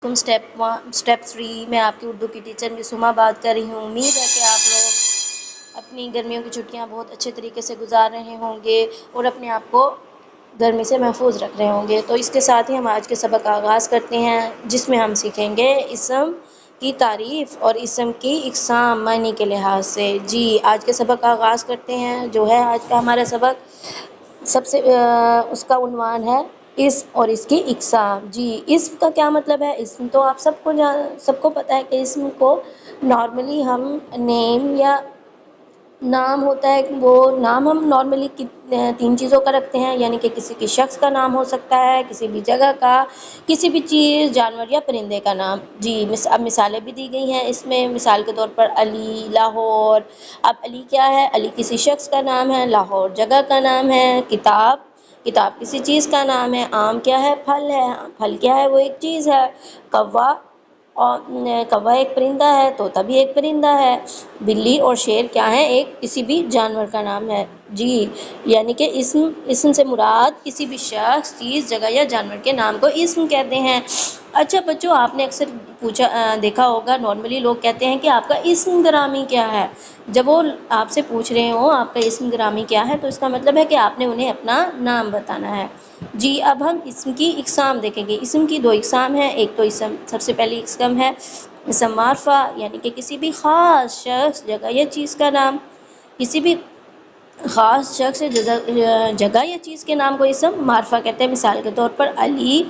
Step 3 میں آپ کی اردو کی ٹیچر مسما بات کر رہی ہوں۔ امید ہے کہ آپ لوگ اپنی گرمیوں کی چھٹیاں بہت اچھے طریقے سے گزار رہے ہوں گے اور اپنے آپ کو گرمی سے محفوظ رکھ رہے ہوں گے۔ تو اس کے ساتھ ہی ہم آج کے سبق کا آغاز کرتے ہیں، جس میں ہم سیکھیں گے اسم کی تعریف اور اسم کی اقسام معنی کے لحاظ سے۔ جی آج کے سبق کا آغاز کرتے ہیں، جو ہے آج کا ہمارا سبق سب سے اس کا عنوان ہے اسم اور اس کی اقسام۔ جی اسم کا کیا مطلب ہے؟ اسم تو آپ سب کو پتہ ہے کہ اسم کو نارملی ہم نیم یا نام ہوتا ہے، وہ نام ہم نارملی 3 چیزوں کا رکھتے ہیں، یعنی کہ کسی شخص کا نام ہو سکتا ہے، کسی بھی جگہ کا، کسی بھی چیز، جانور یا پرندے کا نام۔ جی اب مثالیں بھی دی گئی ہیں اس میں، مثال کے طور پر علی، لاہور۔ اب علی کیا ہے؟ علی کسی شخص کا نام ہے، لاہور جگہ کا نام ہے، کتاب کسی چیز کا نام ہے، آم کیا ہے؟ پھل ہے، پھل کیا ہے؟ وہ ایک چیز ہے، کوا ایک پرندہ ہے، طوطا بھی ایک پرندہ ہے، بلی اور شیر کیا ہے؟ کسی بھی جانور کا نام ہے۔ جی یعنی کہ اسم سے مراد کسی بھی شخص، چیز، جگہ یا جانور کے نام کو اسم کہتے ہیں۔ اچھا بچوں، آپ نے اکثر دیکھا ہوگا، نارملی لوگ کہتے ہیں کہ آپ کا اسم گرامی کیا ہے؟ جب وہ آپ سے پوچھ رہے ہوں آپ کا اسم گرامی کیا ہے، تو اس کا مطلب ہے کہ آپ نے انہیں اپنا نام بتانا ہے۔ جی اب ہم اسم کی اقسام دیکھیں گے۔ اسم کی 2 اقسام ہیں، ایک تو اسم سب سے پہلی اقسام ہے اسم معرفہ، یعنی کہ کسی بھی خاص شخص، جگہ یا چیز کا نام۔ کسی بھی خاص شخص، جگہ یا چیز کے نام کو اسم معرفہ کہتے ہیں۔ مثال کے طور پر علی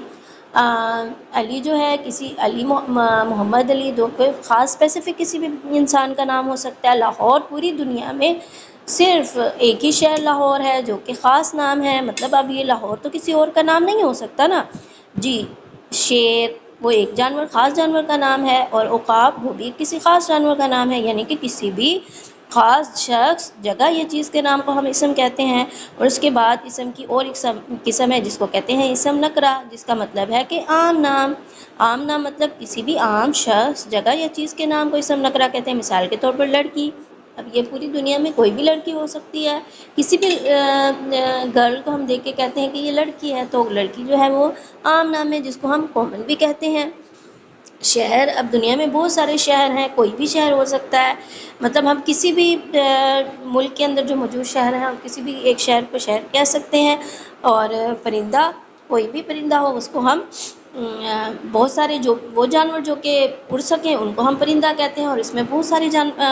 جو ہے، علی محمد علی، کوئی خاص اسپیسیفک کسی بھی انسان کا نام ہو سکتا ہے۔ لاہور پوری دنیا میں صرف ایک ہی شہر لاہور ہے جو کہ خاص نام ہے، مطلب اب یہ لاہور تو کسی اور کا نام نہیں ہو سکتا نا۔ جی شیر وہ ایک خاص جانور کا نام ہے، اور عقاب وہ بھی کسی خاص جانور کا نام ہے، یعنی کہ کسی بھی خاص شخص، جگہ یا چیز کے نام کو ہم اسم کہتے ہیں۔ اور اس کے بعد اسم کی اور ایک قسم ہے جس کو کہتے ہیں اسم نکرہ، جس کا مطلب ہے کہ عام نام۔ عام نام مطلب کسی بھی عام شخص، جگہ یا چیز کے نام کو اسم نکرہ کہتے ہیں۔ مثال کے طور پر لڑکی، اب یہ پوری دنیا میں کوئی بھی لڑکی ہو سکتی ہے، کسی بھی گرل کو ہم دیکھ کے کہتے ہیں کہ یہ لڑکی ہے، تو لڑکی جو ہے وہ عام نام ہے، جس کو ہم کامن بھی کہتے ہیں۔ شہر، اب دنیا میں بہت سارے شہر ہیں، کوئی بھی شہر ہو سکتا ہے، مطلب ہم کسی بھی ملک کے اندر جو موجود شہر ہیں، ہم کسی بھی ایک شہر کو شہر کہہ سکتے ہیں۔ اور پرندہ، کوئی بھی پرندہ ہو، اس کو ہم بہت سارے وہ جانور جو کہ اڑ سکیں ان کو ہم پرندہ کہتے ہیں، اور اس میں بہت سارے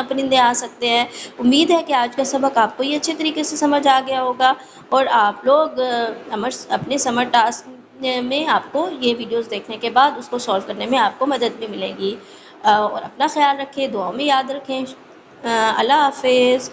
پرندے آ سکتے ہیں۔ امید ہے کہ آج کا سبق آپ کو یہ اچھے طریقے سے سمجھ آ گیا ہوگا، اور آپ لوگ اپنے سمر ٹاسک میں آپ کو یہ ویڈیوز دیکھنے کے بعد اس کو سولو کرنے میں آپ کو مدد بھی ملے گی۔ اور اپنا خیال رکھیں، دعاؤں میں یاد رکھیں۔ اللہ حافظ۔